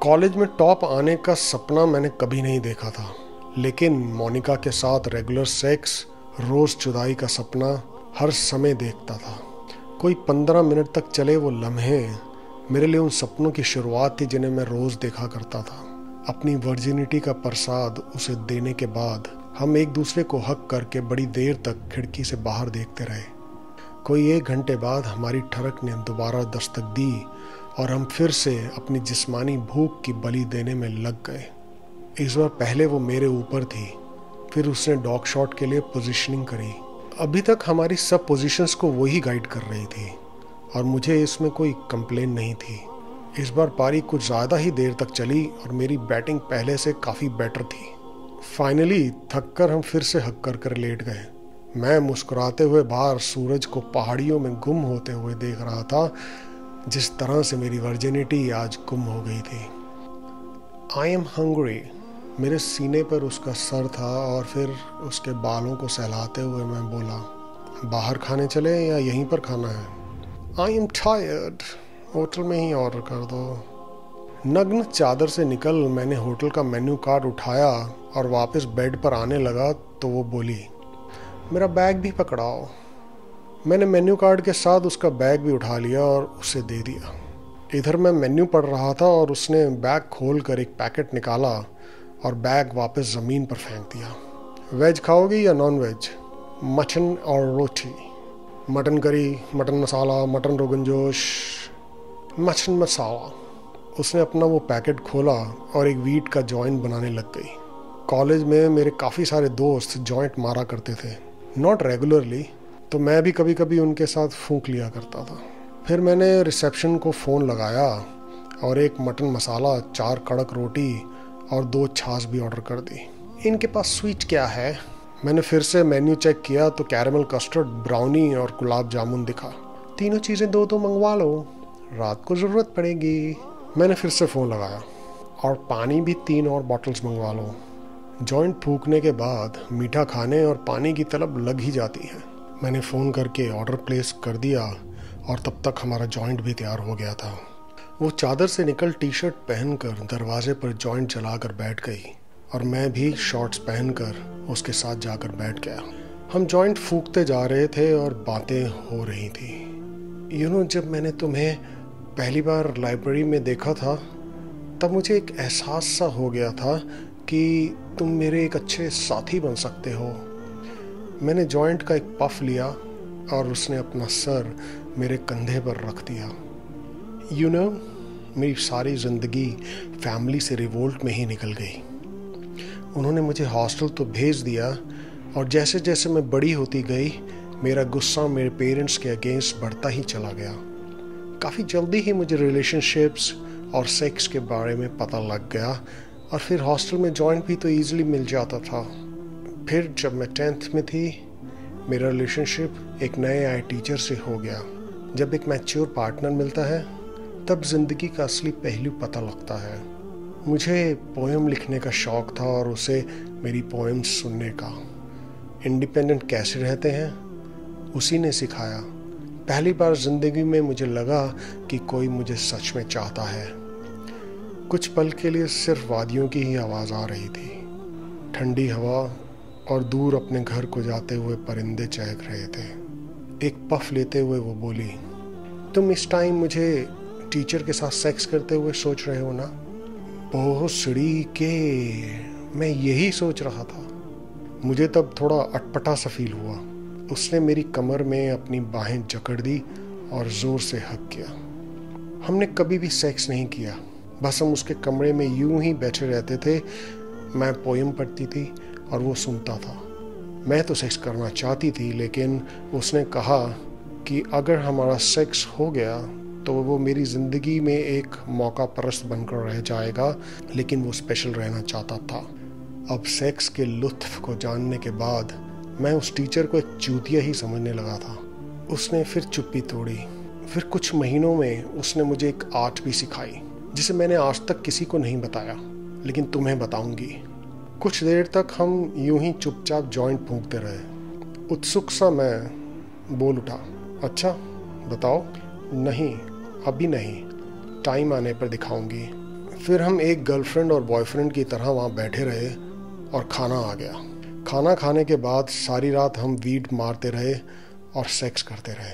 Speaker 1: कॉलेज में टॉप आने का सपना मैंने कभी नहीं देखा था, लेकिन मोनिका के साथ रेगुलर सेक्स, रोज़ जुदाई का सपना हर समय देखता था। कोई 15 मिनट तक चले वो लम्हे मेरे लिए उन सपनों की शुरुआत थी जिन्हें मैं रोज़ देखा करता था। अपनी वर्जिनिटी का प्रसाद उसे देने के बाद हम एक दूसरे को हक करके बड़ी देर तक खिड़की से बाहर देखते रहे। कोई 1 घंटे बाद हमारी ठरक ने दोबारा दस्तक दी और हम फिर से अपनी जिस्मानी भूख की बलि देने में लग गए। इस बार पहले वो मेरे ऊपर थी, फिर उसने डॉग शॉट के लिए पोजीशनिंग करी। अभी तक हमारी सब पोजीशंस को वही गाइड कर रही थी और मुझे इसमें कोई कंप्लेन नहीं थी। इस बार पारी कुछ ज़्यादा ही देर तक चली और मेरी बैटिंग पहले से काफ़ी बेटर थी। फाइनली थककर हम फिर से हक कर लेट गए। मैं मुस्कुराते हुए बाहर सूरज को पहाड़ियों में गुम होते हुए देख रहा था, जिस तरह से मेरी वर्जिनिटी आज गुम हो गई थी। I am hungry. मेरे सीने पर उसका सर था और फिर उसके बालों को सहलाते हुए मैं बोला, बाहर खाने चले या यहीं पर खाना है? आई एम टायर्ड, होटल में ही ऑर्डर कर दो। नग्न चादर से निकल मैंने होटल का मेन्यू कार्ड उठाया और वापस बेड पर आने लगा तो वो बोली, मेरा बैग भी पकड़ाओ। मैंने मेन्यू कार्ड के साथ उसका बैग भी उठा लिया और उसे दे दिया। इधर मैं मेन्यू पढ़ रहा था और उसने बैग खोल कर एक पैकेट निकाला और बैग वापस ज़मीन पर फेंक दिया। वेज खाओगी या नॉन वेज? मटन और रोटी। Mutton curry, mutton masala, mutton rogan josh, mutton मसाला। उसने अपना वो पैकेट खोला और एक वीट का जॉइंट बनाने लग गई। कॉलेज में मेरे काफ़ी सारे दोस्त जॉइंट मारा करते थे, नॉट रेगुलरली, तो मैं भी कभी कभी उनके साथ फूंक लिया करता था। फिर मैंने रिसेप्शन को फ़ोन लगाया और एक मटन मसाला, 4 कड़क रोटी और 2 छाछ भी ऑर्डर कर दी। इनके पास स्वीट क्या है? मैंने फिर से मेन्यू चेक किया तो कैरेमल कस्टर्ड, ब्राउनी और गुलाब जामुन दिखा। तीनों चीज़ें दो तो मंगवा लो, रात को ज़रूरत पड़ेगी। मैंने फिर से फ़ोन लगाया, और पानी भी 3 और बॉटल्स मंगवा लो। जॉइंट फूकने के बाद मीठा खाने और पानी की तलब लग ही जाती है। मैंने फ़ोन करके ऑर्डर प्लेस कर दिया और तब तक हमारा जॉइंट भी तैयार हो गया था। वो चादर से निकल टी शर्ट पहनकर दरवाजे पर जॉइंट जलाकर बैठ गई और मैं भी शॉर्ट्स पहनकर उसके साथ जाकर बैठ गया। हम जॉइंट फूकते जा रहे थे और बातें हो रही थी। जब मैंने तुम्हें पहली बार लाइब्रेरी में देखा था तब मुझे एक एहसास सा हो गया था कि तुम मेरे एक अच्छे साथी बन सकते हो। मैंने जॉइंट का एक पफ लिया और उसने अपना सर मेरे कंधे पर रख दिया। मेरी सारी ज़िंदगी फैमिली से रिवोल्ट में ही निकल गई। उन्होंने मुझे हॉस्टल तो भेज दिया और जैसे जैसे मैं बड़ी होती गई मेरा गुस्सा मेरे पेरेंट्स के अगेंस्ट बढ़ता ही चला गया। काफ़ी जल्दी ही मुझे रिलेशनशिप्स और सेक्स के बारे में पता लग गया और फिर हॉस्टल में जॉइंट भी तो ईजिली मिल जाता था। फिर जब मैं 10th में थी मेरा रिलेशनशिप एक नए आए टीचर से हो गया। जब एक मैच्योर पार्टनर मिलता है तब ज़िंदगी का असली पहलू पता लगता है। मुझे पोएम लिखने का शौक़ था और उसे मेरी पोएम्स सुनने का। इंडिपेंडेंट कैसे रहते हैं उसी ने सिखाया। पहली बार ज़िंदगी में मुझे लगा कि कोई मुझे सच में चाहता है। कुछ पल के लिए सिर्फ वादियों की ही आवाज़ आ रही थी, ठंडी हवा और दूर अपने घर को जाते हुए परिंदे चहक रहे थे। एक पफ लेते हुए वो बोली, तुम इस टाइम मुझे टीचर के साथ सेक्स करते हुए सोच रहे हो ना? बहुत सड़ी के मैं यही सोच रहा था। मुझे तब थोड़ा अटपटा सा फील हुआ। उसने मेरी कमर में अपनी बाहें जकड़ दी और ज़ोर से हक किया। हमने कभी भी सेक्स नहीं किया, बस हम उसके कमरे में यूं ही बैठे रहते थे। मैं पोएम पढ़ती थी और वो सुनता था। मैं तो सेक्स करना चाहती थी, लेकिन उसने कहा कि अगर हमारा सेक्स हो गया तो वो मेरी ज़िंदगी में एक मौका परस्त बनकर रह जाएगा, लेकिन वो स्पेशल रहना चाहता था। अब सेक्स के लुत्फ़ को जानने के बाद मैं उस टीचर को एक चूतिया ही समझने लगा था। उसने फिर चुप्पी तोड़ी। फिर कुछ महीनों में उसने मुझे एक आर्ट भी सिखाई जिसे मैंने आज तक किसी को नहीं बताया, लेकिन तुम्हें बताऊंगी। कुछ देर तक हम यूं ही चुपचाप जॉइंट फूंकते रहे। उत्सुक सा मैं बोल उठा, अच्छा बताओ। नहीं, अभी नहीं, टाइम आने पर दिखाऊंगी। फिर हम एक गर्लफ्रेंड और बॉयफ्रेंड की तरह वहाँ बैठे रहे और खाना आ गया। खाना खाने के बाद सारी रात हम वीड मारते रहे और सेक्स करते रहे।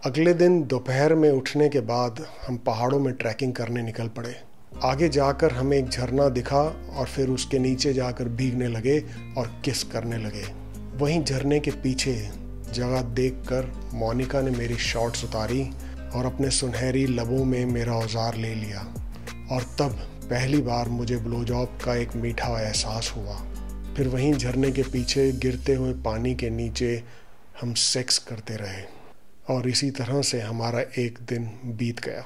Speaker 1: अगले दिन दोपहर में उठने के बाद हम पहाड़ों में ट्रैकिंग करने निकल पड़े। आगे जाकर हमें एक झरना दिखा और फिर उसके नीचे जाकर भीगने लगे और किस करने लगे। वहीं झरने के पीछे जगह देखकर मोनिका ने मेरी शॉर्ट्स उतारी और अपने सुनहरी लबों में मेरा औजार ले लिया, और तब पहली बार मुझे ब्लो जॉब का एक मीठा एहसास हुआ। फिर वहीं झरने के पीछे गिरते हुए पानी के नीचे हम सेक्स करते रहे और इसी तरह से हमारा एक दिन बीत गया।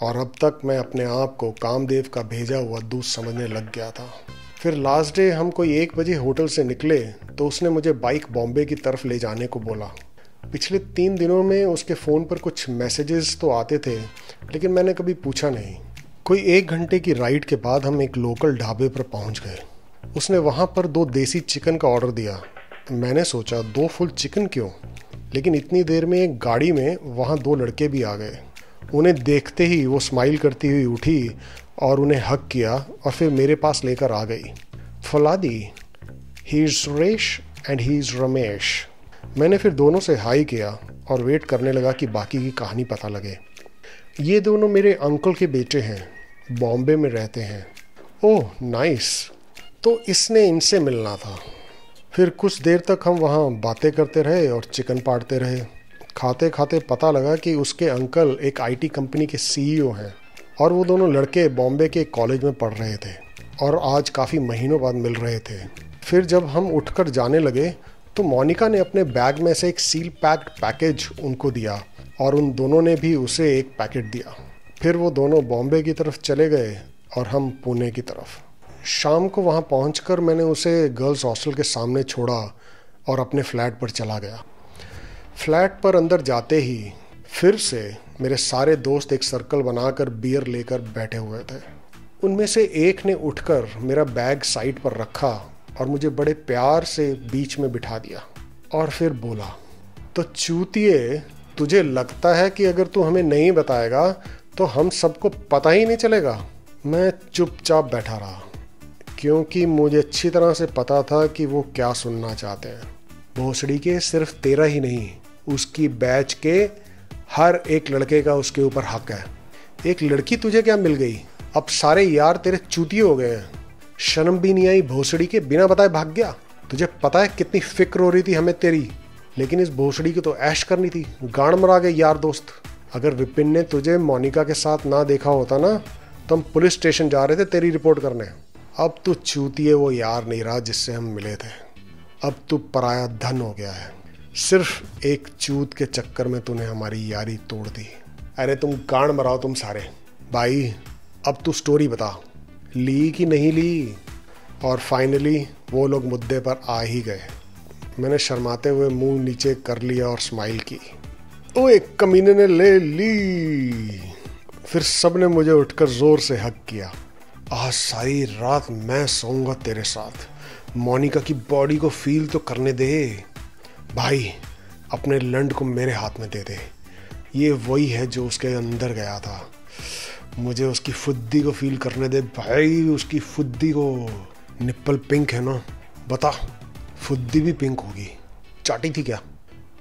Speaker 1: और अब तक मैं अपने आप को कामदेव का भेजा हुआ दूत समझने लग गया था। फिर लास्ट डे हम कोई 1 बजे होटल से निकले तो उसने मुझे बाइक बॉम्बे की तरफ ले जाने को बोला। पिछले 3 दिनों में उसके फ़ोन पर कुछ मैसेजेस तो आते थे, लेकिन मैंने कभी पूछा नहीं। कोई 1 घंटे की राइड के बाद हम एक लोकल ढाबे पर पहुंच गए। उसने वहां पर 2 देसी चिकन का ऑर्डर दिया। मैंने सोचा 2 फुल चिकन क्यों, लेकिन इतनी देर में एक गाड़ी में वहां 2 लड़के भी आ गए। उन्हें देखते ही वो स्माइल करती हुई उठी और उन्हें हक किया और फिर मेरे पास लेकर आ गई। फलादी, he is Suresh and he is Ramesh. मैंने फिर दोनों से हाई किया और वेट करने लगा कि बाकी की कहानी पता लगे। ये दोनों मेरे अंकल के बेटे हैं, बॉम्बे में रहते हैं। ओह नाइस, तो इसने इनसे मिलना था। फिर कुछ देर तक हम वहाँ बातें करते रहे और चिकन पाड़ते रहे। खाते खाते पता लगा कि उसके अंकल एक आईटी कंपनी के सीईओ हैं और वो दोनों लड़के बॉम्बे के कॉलेज में पढ़ रहे थे और आज काफ़ी महीनों बाद मिल रहे थे। फिर जब हम उठकर जाने लगे तो मोनिका ने अपने बैग में से एक सील पैक्ड पैकेज उनको दिया और उन दोनों ने भी उसे एक पैकेट दिया। फिर वो दोनों बॉम्बे की तरफ चले गए और हम पुणे की तरफ। शाम को वहाँ पहुंचकर मैंने उसे गर्ल्स हॉस्टल के सामने छोड़ा और अपने फ्लैट पर चला गया। फ्लैट पर अंदर जाते ही फिर से मेरे सारे दोस्त एक सर्कल बनाकर बियर लेकर बैठे हुए थे। उनमें से एक ने उठकर मेरा बैग साइड पर रखा और मुझे बड़े प्यार से बीच में बिठा दिया और फिर बोला, तो चूतिए, तुझे लगता है कि अगर तू हमें नहीं बताएगा तो हम सबको पता ही नहीं चलेगा? मैं चुपचाप बैठा रहा क्योंकि मुझे अच्छी तरह से पता था कि वो क्या सुनना चाहते हैं। भोसड़ी के सिर्फ तेरा ही नहीं, उसकी बैच के हर एक लड़के का उसके ऊपर हक है। एक लड़की तुझे क्या मिल गई, अब सारे यार तेरे चूतिए हो गए हैं। शर्म भी नहीं आई भोसड़ी के, बिना बताए भाग गया। तुझे पता है कितनी फिक्र हो रही थी हमें तेरी, लेकिन इस भोसड़ी की तो ऐश करनी थी। गांड मरा गए यार दोस्त। अगर विपिन ने तुझे मोनिका के साथ ना देखा होता ना तो हम पुलिस स्टेशन जा रहे थे तेरी रिपोर्ट करने। अब तू चूतिए वो यार नहीं रहा जिससे हम मिले थे। अब तू पराया धन हो गया है। सिर्फ एक चूत के चक्कर में तूने हमारी यारी तोड़ दी। अरे तुम गांड मराओ तुम सारे। भाई अब तू स्टोरी बता, ली कि नहीं ली? और फाइनली वो लोग मुद्दे पर आ ही गए। मैंने शर्माते हुए मुंह नीचे कर लिया और स्माइल की। ओ एक कमीने ने ले ली। फिर सब ने मुझे उठकर जोर से हक किया। आज सारी रात मैं सोऊंगा तेरे साथ। मोनिका की बॉडी को फील तो करने दे भाई। अपने लंड को मेरे हाथ में दे दे। ये वही है जो उसके अंदर गया था। मुझे उसकी फुद्दी को फील करने दे भाई। उसकी फुद्दी को। निप्पल पिंक है ना? बता, फुद्दी भी पिंक होगी। चाटी थी क्या?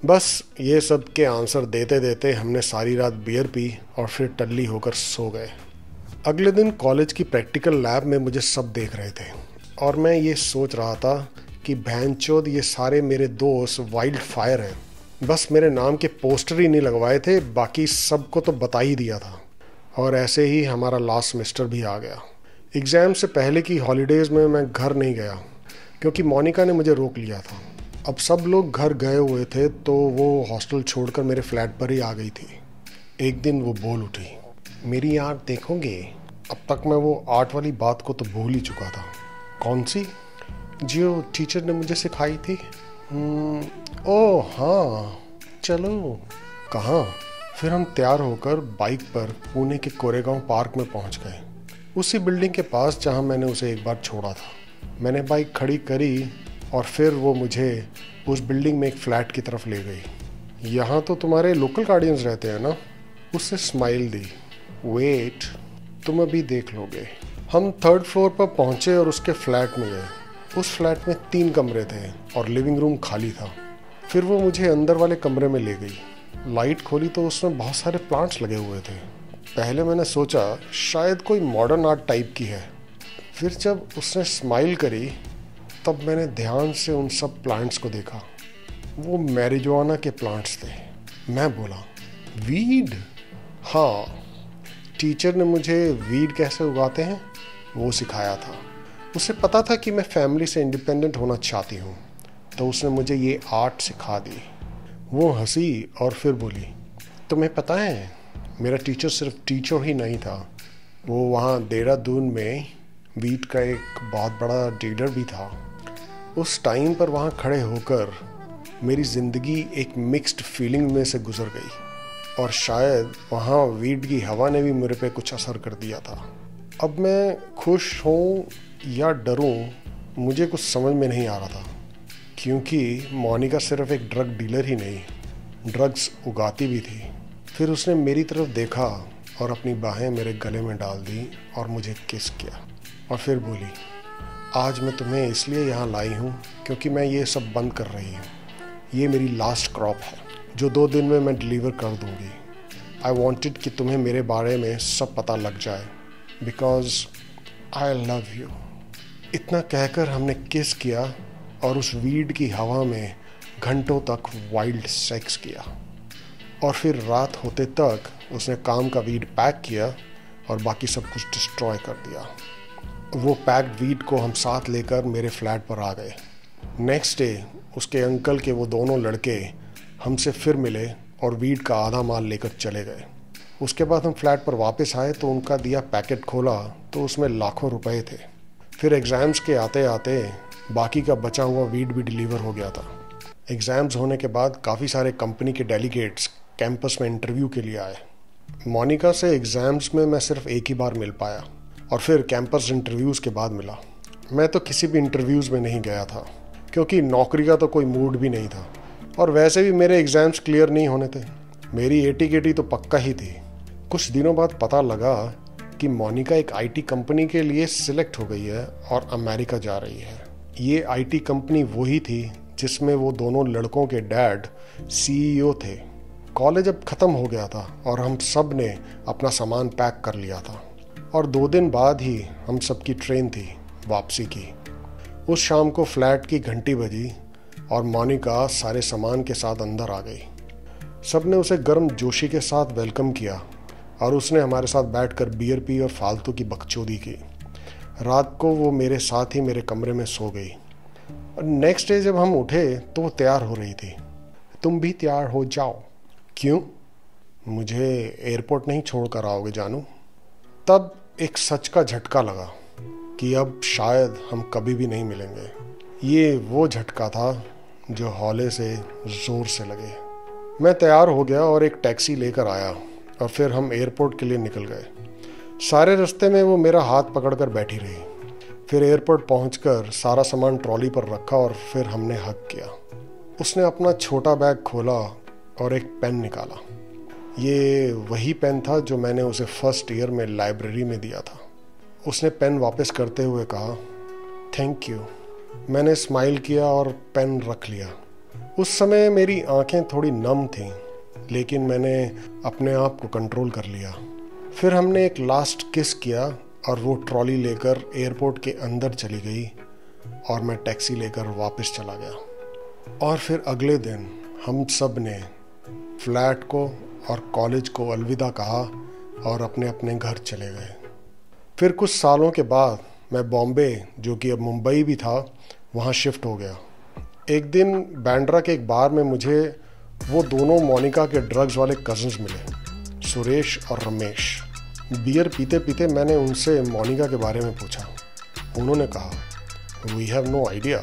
Speaker 1: बस ये सब के आंसर देते देते हमने सारी रात बियर पी और फिर टल्ली होकर सो गए। अगले दिन कॉलेज की प्रैक्टिकल लैब में मुझे सब देख रहे थे और मैं ये सोच रहा था कि भैंचोद ये सारे मेरे दोस्त वाइल्ड फायर हैं। बस मेरे नाम के पोस्टर ही नहीं लगवाए थे, बाकी सबको तो बता ही दिया था। और ऐसे ही हमारा लास्ट सेमेस्टर भी आ गया। एग्ज़ाम से पहले की हॉलीडेज़ में मैं घर नहीं गया क्योंकि मोनिका ने मुझे रोक लिया था। अब सब लोग घर गए हुए थे तो वो हॉस्टल छोड़कर मेरे फ्लैट पर ही आ गई थी। एक दिन वो बोल उठी, मेरी आर्ट देखोगे? अब तक मैं वो आर्ट वाली बात को तो भूल ही चुका था। कौन सी? जो टीचर ने मुझे सिखाई थी। ओह हाँ, चलो। कहाँ? फिर हम तैयार होकर बाइक पर पुणे के कोरेगांव पार्क में पहुंच गए, उसी बिल्डिंग के पास जहां मैंने उसे एक बार छोड़ा था। मैंने बाइक खड़ी करी और फिर वो मुझे उस बिल्डिंग में एक फ्लैट की तरफ ले गई। यहाँ तो तुम्हारे लोकल गार्डियंस रहते हैं ना? उससे स्माइल दी। वेट, तुम अभी देख लोगे। हम 3rd फ्लोर पर पहुँचे और उसके फ्लैट में गए। उस फ्लैट में 3 कमरे थे और लिविंग रूम खाली था। फिर वो मुझे अंदर वाले कमरे में ले गई। लाइट खोली तो उसमें बहुत सारे प्लांट्स लगे हुए थे। पहले मैंने सोचा शायद कोई मॉडर्न आर्ट टाइप की है। फिर जब उसने स्माइल करी तब मैंने ध्यान से उन सब प्लांट्स को देखा। वो मैरिजुआना के प्लांट्स थे। मैं बोला, वीड? हाँ, टीचर ने मुझे वीड कैसे उगाते हैं वो सिखाया था। उसे पता था कि मैं फैमिली से इंडिपेंडेंट होना चाहती हूँ, तो उसने मुझे ये आर्ट सिखा दी। वो हंसी और फिर बोली, तुम्हें पता है मेरा टीचर सिर्फ टीचर ही नहीं था, वो वहाँ देहरादून में वीट का एक बहुत बड़ा डीलर भी था। उस टाइम पर वहाँ खड़े होकर मेरी ज़िंदगी एक मिक्स्ड फीलिंग में से गुजर गई और शायद वहाँ वीट की हवा ने भी मेरे पे कुछ असर कर दिया था। अब मैं खुश हूँ या डरूं मुझे कुछ समझ में नहीं आ रहा था, क्योंकि मोनिका सिर्फ एक ड्रग डीलर ही नहीं, ड्रग्स उगाती भी थी। फिर उसने मेरी तरफ देखा और अपनी बाहें मेरे गले में डाल दी और मुझे किस किया और फिर बोली, आज मैं तुम्हें इसलिए यहाँ लाई हूँ क्योंकि मैं ये सब बंद कर रही हूँ। ये मेरी लास्ट क्रॉप है जो 2 दिन में मैं डिलीवर कर दूँगी। आई वॉन्टेड कि तुम्हें मेरे बारे में सब पता लग जाए बिकॉज आई लव यू। इतना कहकर हमने किस किया और उस वीड की हवा में घंटों तक वाइल्ड सेक्स किया और फिर रात होते तक उसने काम का वीड पैक किया और बाकी सब कुछ डिस्ट्रॉय कर दिया। वो पैक्ड वीड को हम साथ लेकर मेरे फ्लैट पर आ गए। नेक्स्ट डे उसके अंकल के वो दोनों लड़के हमसे फिर मिले और वीड का आधा माल लेकर चले गए। उसके बाद हम फ्लैट पर वापस आए तो उनका दिया पैकेट खोला तो उसमें लाखों रुपए थे। फिर एग्ज़ाम्स के आते आते बाकी का बचा हुआ वीड भी डिलीवर हो गया था। एग्ज़ाम्स होने के बाद काफ़ी सारे कंपनी के डेलीगेट्स कैंपस में इंटरव्यू के लिए आए। मोनिका से एग्ज़ाम्स में मैं सिर्फ एक ही बार मिल पाया और फिर कैंपस इंटरव्यूज़ के बाद मिला। मैं तो किसी भी इंटरव्यूज़ में नहीं गया था क्योंकि नौकरी का तो कोई मूड भी नहीं था और वैसे भी मेरे एग्ज़ाम्स क्लियर नहीं होने थे। मेरी एटी तो पक्का ही थी। कुछ दिनों बाद पता लगा कि मोनिका एक आईटी कंपनी के लिए सिलेक्ट हो गई है और अमेरिका जा रही है। ये आईटी कंपनी वही थी जिसमें वो दोनों लड़कों के डैड सीईओ थे। कॉलेज अब ख़त्म हो गया था और हम सब ने अपना सामान पैक कर लिया था और 2 दिन बाद ही हम सबकी ट्रेन थी वापसी की। उस शाम को फ्लैट की घंटी बजी और मोनिका सारे सामान के साथ अंदर आ गई। सब ने उसे गर्म जोशी के साथ वेलकम किया और उसने हमारे साथ बैठकर बियर पी और फालतू की बकचोदी की। रात को वो मेरे साथ ही मेरे कमरे में सो गई और नेक्स्ट डे जब हम उठे तो वो तैयार हो रही थी। तुम भी तैयार हो जाओ। क्यों? मुझे एयरपोर्ट नहीं छोड़कर आओगे जानू? तब एक सच का झटका लगा कि अब शायद हम कभी भी नहीं मिलेंगे। ये वो झटका था जो हौले से ज़ोर से लगे। मैं तैयार हो गया और एक टैक्सी लेकर आया और फिर हम एयरपोर्ट के लिए निकल गए। सारे रास्ते में वो मेरा हाथ पकड़कर बैठी रही। फिर एयरपोर्ट पहुंचकर सारा सामान ट्रॉली पर रखा और फिर हमने हग किया। उसने अपना छोटा बैग खोला और एक पेन निकाला। ये वही पेन था जो मैंने उसे फर्स्ट ईयर में लाइब्रेरी में दिया था। उसने पेन वापस करते हुए कहा, थैंक यू। मैंने स्माइल किया और पेन रख लिया। उस समय मेरी आंखें थोड़ी नम थीं, लेकिन मैंने अपने आप को कंट्रोल कर लिया। फिर हमने एक लास्ट किस किया और वो ट्रॉली लेकर एयरपोर्ट के अंदर चली गई और मैं टैक्सी लेकर वापस चला गया। और फिर अगले दिन हम सब ने फ्लैट को और कॉलेज को अलविदा कहा और अपने अपने घर चले गए। फिर कुछ सालों के बाद मैं बॉम्बे, जो कि अब मुंबई भी था, वहाँ शिफ्ट हो गया। एक दिन बांद्रा के एक बार में मुझे वो दोनों मोनिका के ड्रग्स वाले कज़न्स मिले, सुरेश और रमेश। बियर पीते पीते मैंने उनसे मोनिका के बारे में पूछा। उन्होंने कहा, वी हैव नो आइडिया।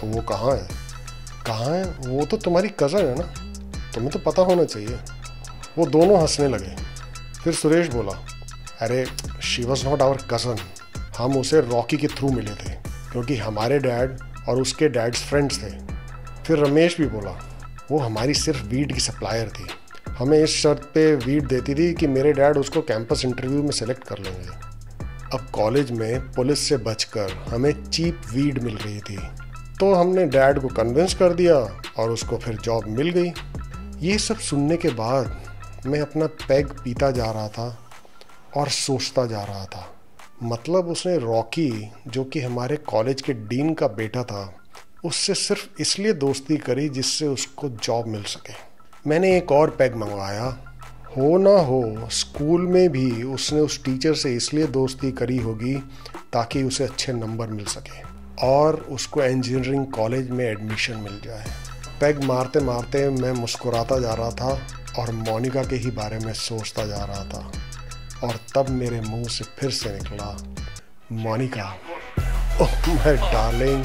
Speaker 1: वो कहाँ है? कहाँ है? वो तो तुम्हारी कज़न है ना, तुम्हें तो पता होना चाहिए। वो दोनों हंसने लगे। फिर सुरेश बोला, अरे she was not our cousin, हम उसे रॉकी के थ्रू मिले थे क्योंकि हमारे डैड और उसके डैड्स फ्रेंड्स थे। फिर रमेश भी बोला, वो हमारी सिर्फ वीड की सप्लायर थी, हमें इस शर्त पे वीड देती थी कि मेरे डैड उसको कैंपस इंटरव्यू में सेलेक्ट कर लेंगे। अब कॉलेज में पुलिस से बचकर हमें चीप वीड मिल रही थी, तो हमने डैड को कन्विंस कर दिया और उसको फिर जॉब मिल गई। ये सब सुनने के बाद मैं अपना पैग पीता जा रहा था और सोचता जा रहा था, मतलब उसने रॉकी, जो कि हमारे कॉलेज के डीन का बेटा था, उससे सिर्फ इसलिए दोस्ती करी जिससे उसको जॉब मिल सके। मैंने एक और पैग मंगवाया। हो ना हो स्कूल में भी उसने उस टीचर से इसलिए दोस्ती करी होगी ताकि उसे अच्छे नंबर मिल सके और उसको इंजीनियरिंग कॉलेज में एडमिशन मिल जाए। पैग मारते मारते मैं मुस्कुराता जा रहा था और मोनिका के ही बारे में सोचता जा रहा था और तब मेरे मुंह से फिर से निकला, Monica. Oh my darling,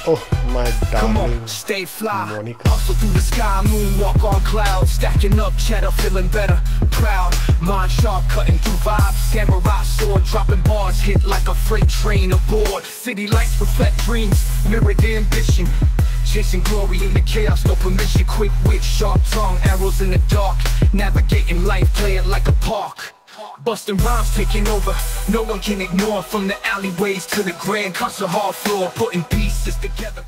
Speaker 1: oh my darling. Come on, stay fly. Monica. Hustle through the sky, moonwalk on clouds, stacking up cheddar, feeling better, proud. Mind sharp, cutting through vibes. Samurai sword, dropping bars, hit like a freight train aboard. City lights reflect dreams, mirrored ambition. Chasing glory in the chaos, no permission. Quick wit, sharp tongue, arrows in the dark. Navigating life, playing like a park. Busting rhymes, taking over. No one can ignore. From the alleyways to the grand concert hall floor, putting pieces together.